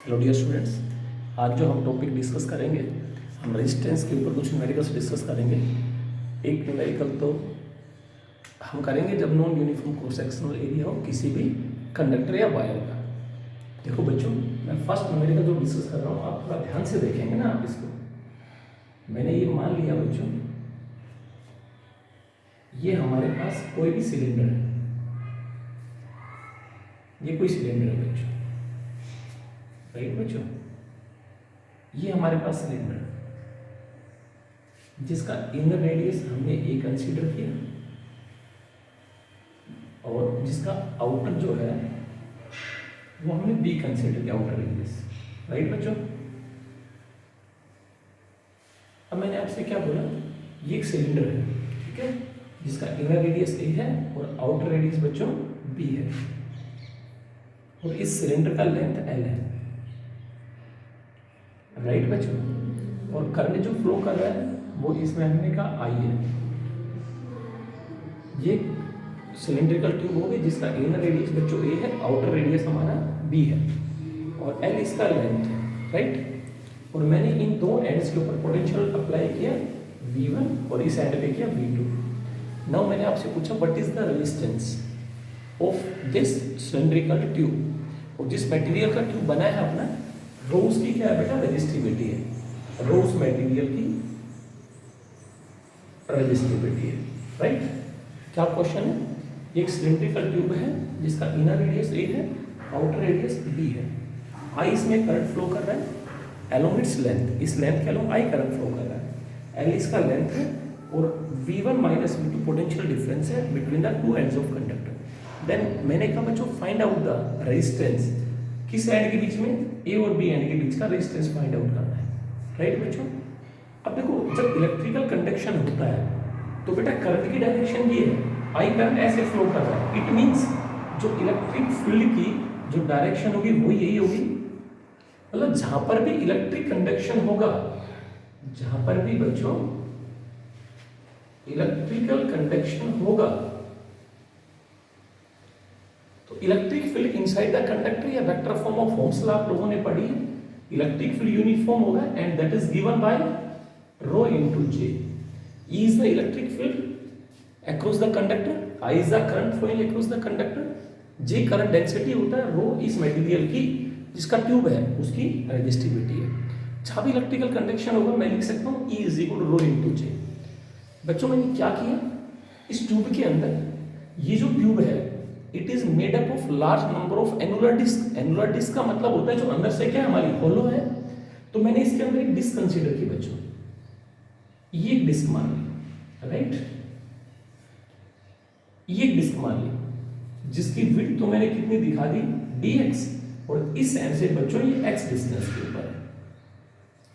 Hello dear students, आज जो हम टॉपिक डिस्कस करेंगे, हम रेजिस्टेंस के ऊपर कुछ न्यूमेरिकल्स डिस्कस करेंगे। एक न्यूमेरिकल तो हम करेंगे जब non uniform cross sectional area हो किसी भी कंडक्टर या वायर का। देखो बच्चों, मैं फर्स्ट न्यूमेरिकल जो डिस्कस कर रहा हूँ आप थोड़ा ध्यान से देखेंगे ना। आप इसको मैंने ये मान लिया बच्चों, ये हमारे पास कोई भी सिलेंडर है, ये कोई सिलेंडर है बच्चों, राइट बच्चों। ये हमारे पास सिलेंडर है जिसका इनर रेडियस हमने ए कंसीडर किया और जिसका आउटर जो है वो हमने बी कंसीडर किया, आउटर रेडियस, राइट बच्चों। अब मैंने आपसे क्या बोला, ये एक सिलेंडर है, ठीक है, जिसका इनर रेडियस ए है और आउटर रेडियस बच्चों बी है, और इस सिलेंडर का लेंथ एल है, राइट बच्चों। और करंट जो फ्लो कर रहा है वो इसमें हमने कहा आई है। ये सिलेंड्रिकल ट्यूब होगी जिसका इनर रेडियस बच्चों ए है, आउटर रेडियस हमारा बी है, और एल इसका लेंथ है, राइट। और मैंने इन दो एंड्स के ऊपर पोटेंशियल अप्लाई किया V1 और इस एंड पे किया V2। नाउ मैंने आपसे पूछा what is the resistance of this cylindrical tube, और जिस मटेरियल का ट्यूब बना है अपना, रो उसकी क्या है बेटा, रेजिस्टिविटी है। रो उस मटेरियल की रेजिस्टिविटी है, राइट। क्या क्वेश्चन है, एक सिलेंड्रिकल ट्यूब है जिसका इनर रेडियस ए है, आउटर रेडियस बी है। आई इसमें करंट फ्लो कर रहा है अलोंग इट्स लेंथ, इस लेंथ के अलोंग आई करंट फ्लो कर रहा है, एल इसका लेंथ है, और V1 minus V2 potential difference है between the two ends of conductor. Then मैंने कहा बच्चों फाइंड आउट द रेजिस्टेंस, किस एंड के बीच में, ए और बी एंड के बीच का रेजिस्टेंस फाइंड आउट करना है, राइट बच्चों। अब देखो, जब इलेक्ट्रिकल कंडक्शन होता है तो बेटा करंट की डायरेक्शन ये है, आई करंट ऐसे फ्लो कर रहा है, इट मींस जो इलेक्ट्रिक फील्ड की जो डायरेक्शन होगी वो यही होगी। मतलब जहां पर भी इलेक्ट्रिक कंडक्शन होगा, जहां पर भी बच्चों इलेक्ट्रिकल कंडक्शन होगा, तो electric field inside the conductor या vector form of Ohm's law आप लोगों ने पढ़ी है। इलेक्ट्रिक फील्ड यूनिफॉर्म होगा and that is given by rho into J. E is the electric field across the conductor, I is the current flowing across the conductor, J current density होता है, रो इस material की जिसका tube है उसकी resistivity है। जहां भी इलेक्ट्रिकल कंडक्शन होगा मैं लिख सकता हूँ E is equal to rho into J. बच्चों मैंने क्या किया, इस ट्यूब के अंदर ये जो ट्यूब है it is made up of large number of annular disc. Annular disc का मतलब होता है जो अंदर से क्या हमारी होलो है, तो मैंने इसके अंदर एक डिस्क कंसीडर की बच्चों, ये एक डिस्क मान ली, राइट, ये एक डिस्क मान ली जिसकी विड्थ तो मैंने कितनी दिखा दी dx, और इस एंड से बच्चों ये x डिस्टेंस के ऊपर है,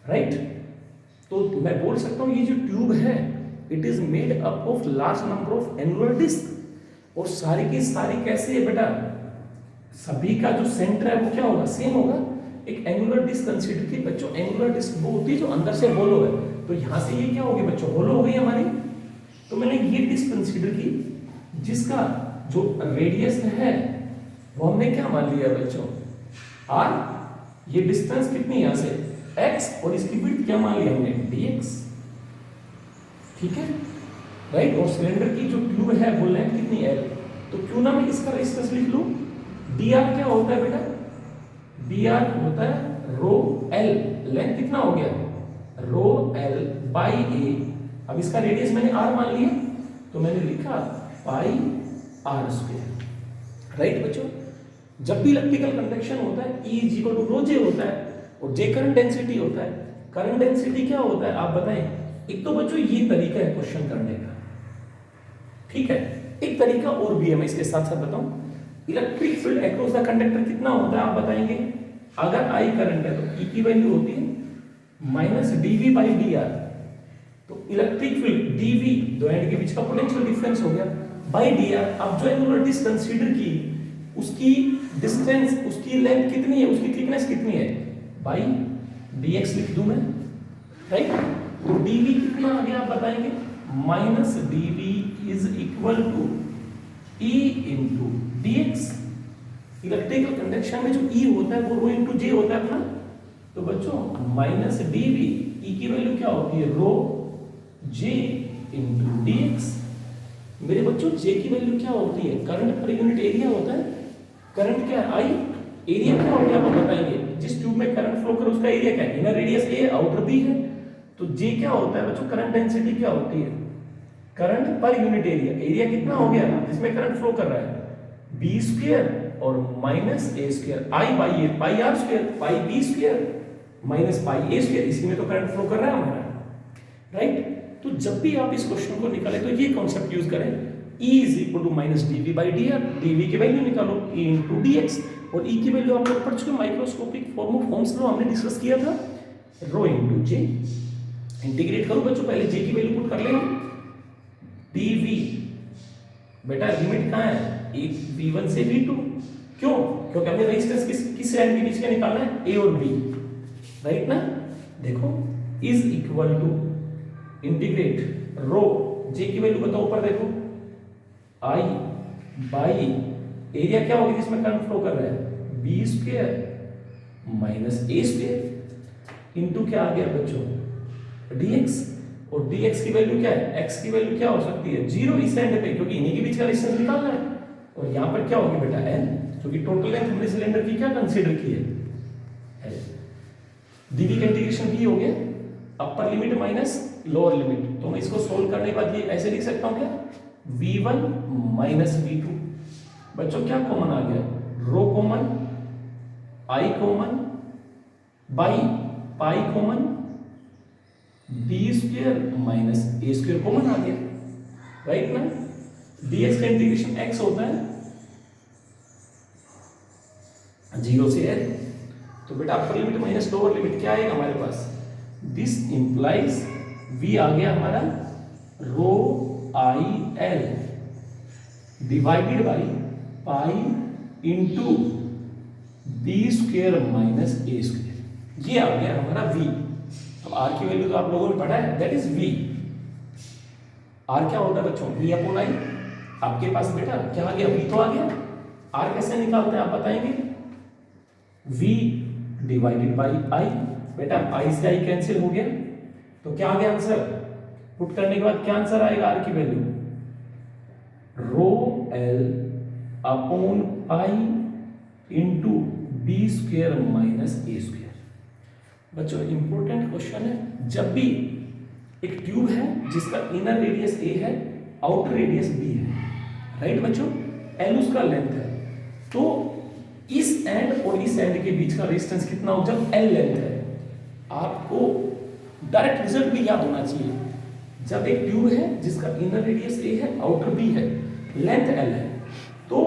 राइट। तो मैं बोल सकता हूं ये जो ट्यूब है it is made up of large number of annular disc, और सारी की सारी कैसे है बेटा, सभी का जो सेंटर है वो क्या होगा, सेम होगा। एक एनुलर डिस्क कंसीडर की बच्चों, एनुलर डिस्क वो होती है जो अंदर से होलो है, तो यहां से ये क्या होगी बच्चों, होलो हो गई हमारी। तो मैंने ये डिस्क कंसीडर की जिसका जो रेडियस है वो हमने क्या मान लिया बच्चों, r। ये डिस्टेंस कितनी यहां से x, और इसकी विड्थ क्या मान लिया हमने dx, ठीक है, राइट। और सिलेंडर की जो ट्यूब है वो लेंथ कितनी l, तो क्यों ना मैं इसका रेजिस्टेंस लिख लूं, dr क्या होता है बेटा, dr होता है रो l, लेंथ कितना हो गया रो l बाई a। अब इसका रेडियस मैंने r मान लिया तो मैंने लिखा पाई r स्क्वायर, राइट बच्चों। जब भी इलेक्ट्रिकल कंडक्शन होता है E is equal to rho जे होता है, और जे करंट डेंसिटी होता है। करंट डेंसिटी क्या होता है आप बताएं। एक तो बच्चों ये तरीका है क्वेश्चन करने का, ठीक है, एक तरीका और भी है, मैं इसके साथ साथ बताऊं। Electric field across the conductor कितना होता है आप बताएंगे। अगर आई करंट है तो ई की वैल्यू होती है minus DV by D R, तो इलेक्ट्रिक फील्ड डीवी दो एंड के बीच का पोटेंशियल डिफरेंस हो गया बाई डी आर। अब जो एनुलर डिस्क कंसीडर की उसकी डिस्टेंस, उसकी लेंथ कितनी है, उसकी थिकनेस कितनी है, बाई dx लिख दूं मैं, राइट। तो dv कितना आ गया आप बताएंगे, minus dv is equal to e into dx, electrical conduction में जो E होता है वो रो इंटू जे होता है अपना। तो बच्चों माइनस dV, E की वैल्यू क्या होती है रो जे इंटू dx। मेरे बच्चों J की वैल्यू क्या होती है, करंट पर यूनिट एरिया होता है। करंट क्या है I, एरिया क्या हो गया आप बताएंगे। जिस ट्यूब में करंट फ्लो करे उसका एरिया क्या है, inner radius A, outer B है। तो J क्या होता है बच्चों, करंट डेंसिटी क्या होती है, current per unit area. Area कितना हो गया जिसमें करंट फ्लो कर रहा है, B स्क्वायर और minus A square, I by A, pi R square, pi B square minus pi A square. इसी में तो करंट फ्लो कर रहा है हमारा, राइट। तो जब भी आप इस क्वेश्चन को निकालें तो ये कॉन्सेप्ट यूज करें, E is equal to minus dV by dr, dV की वैल्यू निकालो E इंटू dx, और E की वैल्यू आप लोग पढ़ चुके microscopic form of Ohm's law हमने डिस्कस किया था, रो इंटू जे। इंटीग्रेट करो बच्चों, पहले J की वैल्यू पुट कर लेंगे, dV बेटा लिमिट कहाँ है, एक V1 से V2, क्यों, क्योंकि हमने रेजिस्टेंस किस एंड के बीच का निकालना है, A और B, राइट ना। देखो is equal to integrate rho, J की वैल्यू बताओ ऊपर देखो, I बाई एरिया क्या होगी जिसमें करंट फ्लो कर रहा है, B square minus A square into क्या आ गया बच्चों dx, और dx की वैल्यू क्या है, x की वैल्यू क्या हो सकती है 0 इस एंड पे, क्योंकि इन्हीं के बीच का डिस्टेंस निकालना है। और यहाँ पर क्या होगी बेटा n, क्योंकि टोटल लेंथ हमने सिलेंडर की क्या कंसीडर की है, dv का इंटीग्रेशन भी हो गया, upper limit minus lower limit. तो मैं इसको सोल्व करने के बाद ये ऐसे लिख सकता हूँ क्या, v1 माइनस v2। बच्चों क्या कॉमन आ गया, rho common, I common by pi common, b square minus a square common आ गया, राइट ना। dx का इंटीग्रेशन x होता है 0 से l, तो बेटा upper limit minus lower limit क्या आएगा हमारे पास, दिस इंप्लाइज v आ गया हमारा रो I l divided by pi into b square minus a square, ये आ गया हमारा v। अब r की वैल्यू तो आप लोगों ने पढ़ा है, दैट इज v। r क्या होता है बच्चों, v अपॉन i। आपके पास बेटा क्या आ गया, v तो आ गया। r कैसे निकालते हैं आप बताएंगे, v डिवाइडेड बाई i। बेटा i से i कैंसिल हो गया, तो क्या आ गया आंसर, पुट करने के बाद क्या आंसर आएगा r की value, rho l upon pi into b square minus a square. बच्चों इंपॉर्टेंट क्वेश्चन है, जब भी एक ट्यूब है जिसका इनर रेडियस a है, आउटर रेडियस b है, राइट बच्चों, l उसका लेंथ है, तो इस एंड और इस एंड के बीच का रेजिस्टेंस कितना हो, जब l लेंथ है। आपको डायरेक्ट रिजल्ट भी याद होना चाहिए, जब एक ट्यूब है जिसका इनर रेडियस a है, आउटर b है, लेंथ l है, तो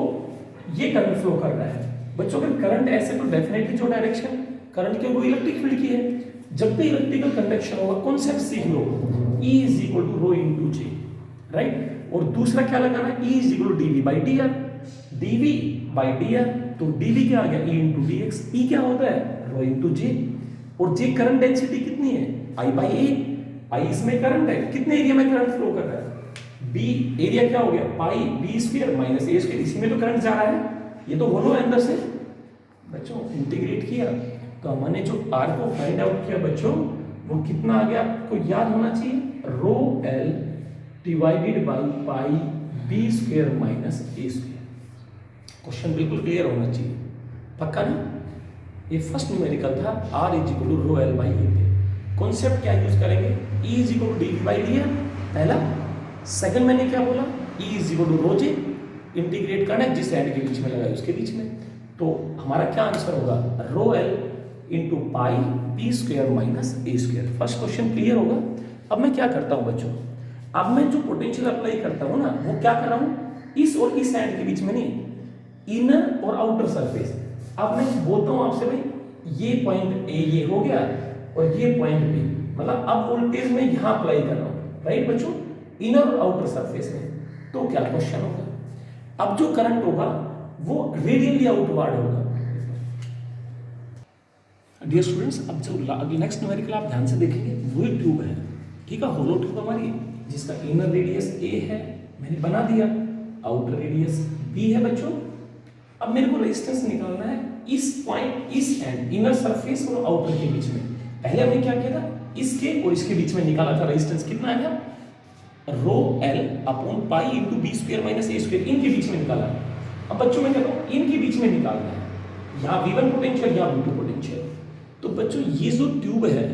ये करंट फ्लो कर रहा है। बच्चों अगर करंट ऐसे तो डेफिनेटली जो डायरेक्शन करंट की वो इलेक्ट्रिक फील्ड की है। जब भी इलेक्ट्रिकल कंडक्शन होगा कॉन्सेप्ट सीख लो, E is equal to rho into J, right. और दूसरा क्या लगाना है, E is equal to dV by dr, dV by dr, तो dV क्या आ गया, E इंटू dx। E क्या होता है, रो इंटू जे, और जे करंट डेंसिटी कितनी है, I बाई A। I इसमें करंट है, कितने एरिया में करंट फ्लो कर रहा है, B एरिया क्या हो गया, पाई B square minus A square, इसी में तो करंट जा रहा है, ये तो होलो है अंदर से। बच्चों इंटीग्रेट किया तो हमने जो r को फाइंड आउट किया बच्चों, वो कितना आ गया आपको याद होना चाहिए, rho l divided by pi b square minus a square. Question बिल्कुल क्लियर होना चाहिए, पक्का ना। ये फर्स्ट न्यूमेरिकल था, r is equal to rho l by a पे। कॉन्सेप्ट क्या यूज करेंगे, E is equal to dV by dr पहला। सेकंड मैंने क्या बोला, E is equal to rho J, integrate करना है जिस एंड के बीच में लगा उसके बीच में, तो हमारा क्या आंसर होगा, रो l into pi b square minus a square. First question clear होगा। अब मैं क्या करता हूँ बच्चों, अब मैं जो पोटेंशियल अप्लाई करता हूँ ना, वो क्या कर रहा हूँ, इस और इस एंड के बीच में नहीं, इनर और आउटर सरफेस। अब मैं बोलता हूँ आपसे भाई ये पॉइंट A ये हो गया और ये पॉइंट B, मतलब अब वोल्टेज में यहाँ अप्लाई कर रहा हूँ, राइट बच्चों, इनर और आउटर सरफेस में। तो क्या क्वेश्चन होगा, अब जो करंट होगा वो रेडियली आउटवर्ड होगा। डियर स्टूडेंट्स, अब जो नेक्स्ट न्यूमेरिकल आप ध्यान से देखेंगे, वही ट्यूब है, ठीक है, होलो ट्यूब हमारी, जिसका इनर रेडियस a है, मैंने बना दिया, आउटर रेडियस b है बच्चों, अब मेरे को रेजिस्टेंस निकालना है इस पॉइंट, इस एंड, इनर सरफेस और आउटर के बीच में। पहले हमने क्या किया था, इसके और इसके बीच में निकाला था रेजिस्टेंस, कितना आया, rho L upon pi into B square minus A square, इनके बीच में निकाला। अब बच्चों मैं कहता हूँ इनके बीच में निकालना है, यहाँ V1 पोटेंशियल, यहाँ V2 पोटेंशियल। तो बच्चों ये जो ट्यूब है,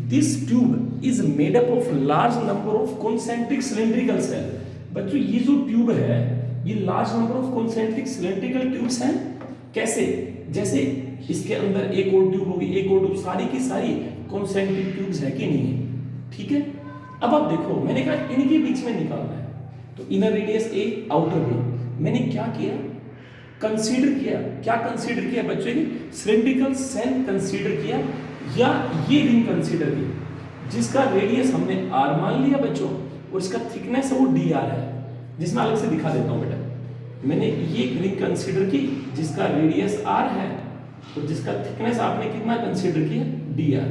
this tube is made up of large number of concentric cylindrical shell. बच्चों ये जो ट्यूब है, ये large number of concentric cylindrical tubes हैं। कैसे, जैसे इसके अंदर एक और ट्यूब होगी, एक और ट्यूब, सारी की सारी कॉन्सेंट्रिक ट्यूब्स है कि नहीं है, ठीक है। अब आप देखो, मैंने कहा इनके बीच में निकालना है, तो इनर रेडियस ए, आउटर बी। मैंने क्या किया, कंसीडर किया, क्या कंसीडर किया बच्चों, सिलिंड्रिकल सेल कंसीडर किया, या ये रिंग कंसीडर की जिसका रेडियस हमने आर मान लिया बच्चों, और इसका थिकनेस है वो डी आर है, जिसमें अलग से दिखा देता हूं बेटा। मैंने ये रिंग कंसीडर की जिसका रेडियस आर है और जिसका थिकनेस आपने कितना कंसीडर किया, डी आर।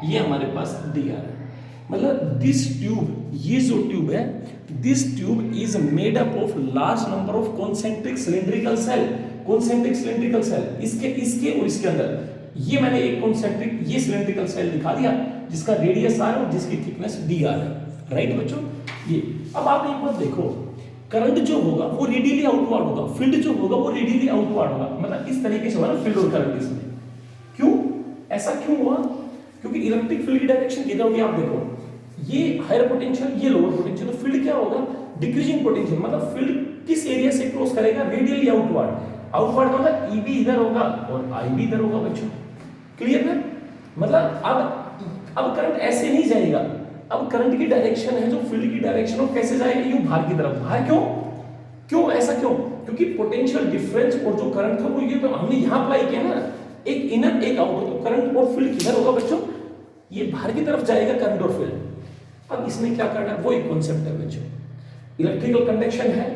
ये हमारे पास डी आर है, मतलब दिस ट्यूब, ये जो ट्यूब है, this tube is made up of large number of concentric cylindrical shell. Concentric cylindrical shell, इसके और इसके अंदर, ये मैंने एक कॉन्सेंट्रिक, ये सिलिंड्रिकल सेल दिखा दिया जिसका रेडियस आर और जिसकी थिकनेस डी आर है, राइट बच्चों। ये अब आप एक बात देखो, करंट जो होगा वो रेडियली आउटवर्ड होगा, फील्ड जो होगा वो रेडियली आउटवर्ड होगा, मतलब इस तरीके से होगा ना फील्ड और करंट इसमें। क्यों, ऐसा क्यों हुआ, क्योंकि इलेक्ट्रिक फील्ड की डायरेक्शन किधर होगी, आप देखो, ये हायर पोटेंशियल, ये लोअर पोटेंशियल, तो फील्ड क्या होगा, डिक्रीजिंग पोटेंशियल, मतलब फील्ड किस एरिया से क्रॉस करेगा, रेडियली आउटवर्ड। आउटवर्ड मतलब ईबी इधर होगा और आईबी इधर होगा बच्चों, क्लियर ना। मतलब अब करंट ऐसे नहीं जाएगा, अब करंट की डायरेक्शन है जो फील्ड की डायरेक्शन, और कैसे जाएगा, यूं बाहर की तरफ। बाहर क्यों, क्यों ऐसा क्यों, क्योंकि पोटेंशियल डिफरेंस और जो करंट था वो ये तो हमने यहां अप्लाई किया ना, एक इनर एक आउटर, तो करंट और फील्ड किधर होगा बच्चों, ये बाहर की तरफ जाएगा करंट और फील्ड। अब इसमें क्या करना है, वो एक कॉन्सेप्ट है बच्चों, इलेक्ट्रिकल कंडक्शन है,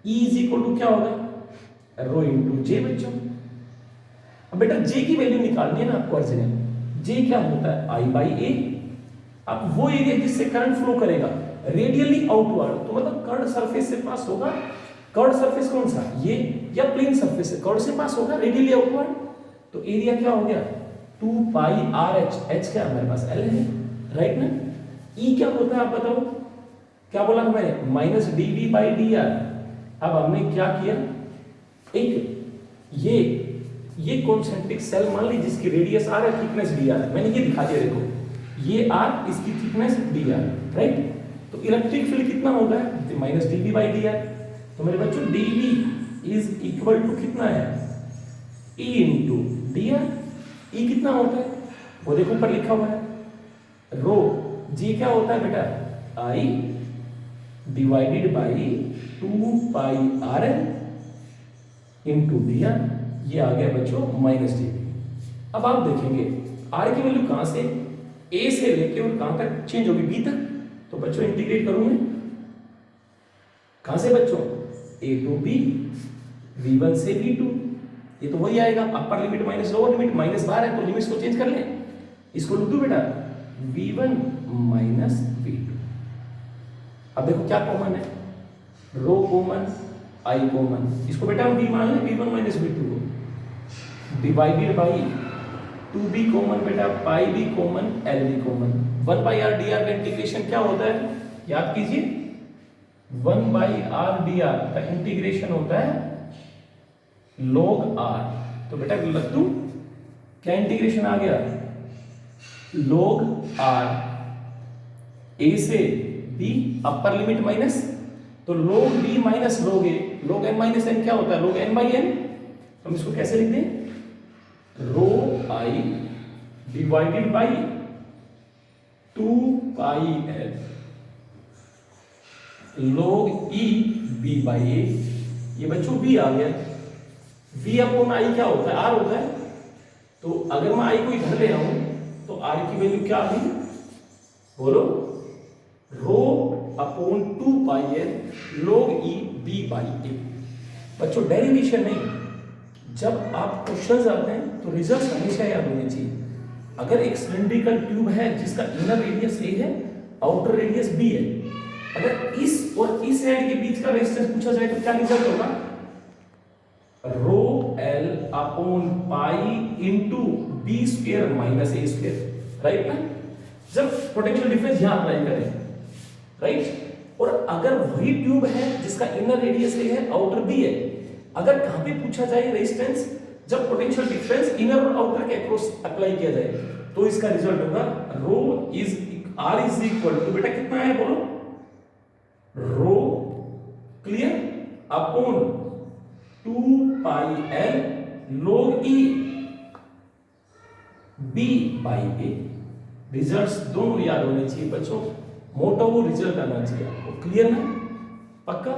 E इज इक्वल टू क्या होगा, रो इनटू जे बच्चों। अब बेटा जे की वैल्यू निकालनी है ना आपको ओरिजिनल, जे क्या होता है, I बाई ए। अब वो एरिया जिससे करंट फ्लो करेगा रेडियली आउटवर्ड, तो मतलब कर्ड सरफेस से पास होगा, कर्ड सरफेस कौन सा, ये, या प्लेन सरफेस से, कर्ड से पास होगा रेडियली आउटवर्ड, तो एरिया क्या हो गया, 2 पाई आर एच, एच क्या हमारे पास एल है, राइट ना। ई क्या होता है आप बताओ, क्या बोला था मैंने, minus D V by D R. अब हमने क्या किया, एक ये कॉन्सेंट्रिक सेल मान ली जिसकी रेडियस आर है, थिकनेस डी आर, मैंने ये दिखा दिया, देखो ये आर, इसकी थिकनेस डी आर, राइट। तो इलेक्ट्रिक फील्ड कितना होगा, minus D V by D R. तो मेरे बच्चों D V is equal to कितना है, E into D R. E कितना होता है, वो देखो ऊपर लिखा हुआ है, रो जी क्या होता है बेटा, I divided by 2 pi R L into D R, ये आ गया बच्चों माइनस डी। अब आप देखेंगे आर की वैल्यू कहां से, ए से लेके और कहां तक चेंज होगी, बी तक। तो बच्चों इंटीग्रेट करूं मैं, कहां से बच्चों, ए टू बी, V1 से V2, ये तो वही आएगा, upper limit minus lower limit, minus बाहर है तो लिमिट्स को चेंज कर लें, इसको लिख दो बेटा V1 माइनस V2। अब देखो क्या कॉमन है, रो कॉमन, आई कॉमन, इसको बेटा हम V मान लें, V1 माइनस V2 को, डिवाइडेड बाई 2b कॉमन बेटा, पाई भी कॉमन, एल भी common. 1 by R D R का इंटीग्रेशन क्या होता है, याद कीजिए, 1 बाई आर डी आर का इंटीग्रेशन होता है log r। तो बेटा लग दूं, क्या इंटीग्रेशन आ गया, log r, a से b, अपर लिमिट माइनस, तो log b minus log a, log n minus n क्या होता है, log n बाई n। हम इसको कैसे लिख दें, rho I divided by 2 pi L log e b by a। ये बच्चों b आ गया, v अपॉन आई क्या होता है, r होता है। तो अगर मैं i को इधर ले आऊं तो r की वैल्यू क्या आ गई, बोलो, rho upon 2 pi L log e b by a। बच्चों डेरिवेशन नहीं, जब आप क्वेश्चंस आते हैं तो रिजल्ट्स हमेशा याद होने चाहिए। अगर एक सिलिंड्रिकल ट्यूब है जिसका इनर रेडियस a है, आउटर रेडियस b है, अगर इस और इस एंड के बीच का रेजिस्टेंस पूछा जाए तो क्या रिजल्ट होगा, rho L upon pi into B square minus A square, right ना। जब पोटेंशियल डिफरेंस यहां अप्लाई करें, राइट, और अगर वही ट्यूब है जिसका इनर रेडियस ए है आउटर बी है, अगर कहां पे पूछा जाए रेजिस्टेंस, जब पोटेंशियल डिफरेंस इनर और आउटर के अक्रॉस अप्लाई किया जाए, तो इसका रिजल्ट होगा rho is R is equal to, बेटा कितना है बोलो, rho clear upon 2 pi L log E B by A. Results दोनों याद होने चाहिए बच्चों, मोटा वो रिजल्ट आना चाहिए आपको, क्लियर ना, पक्का।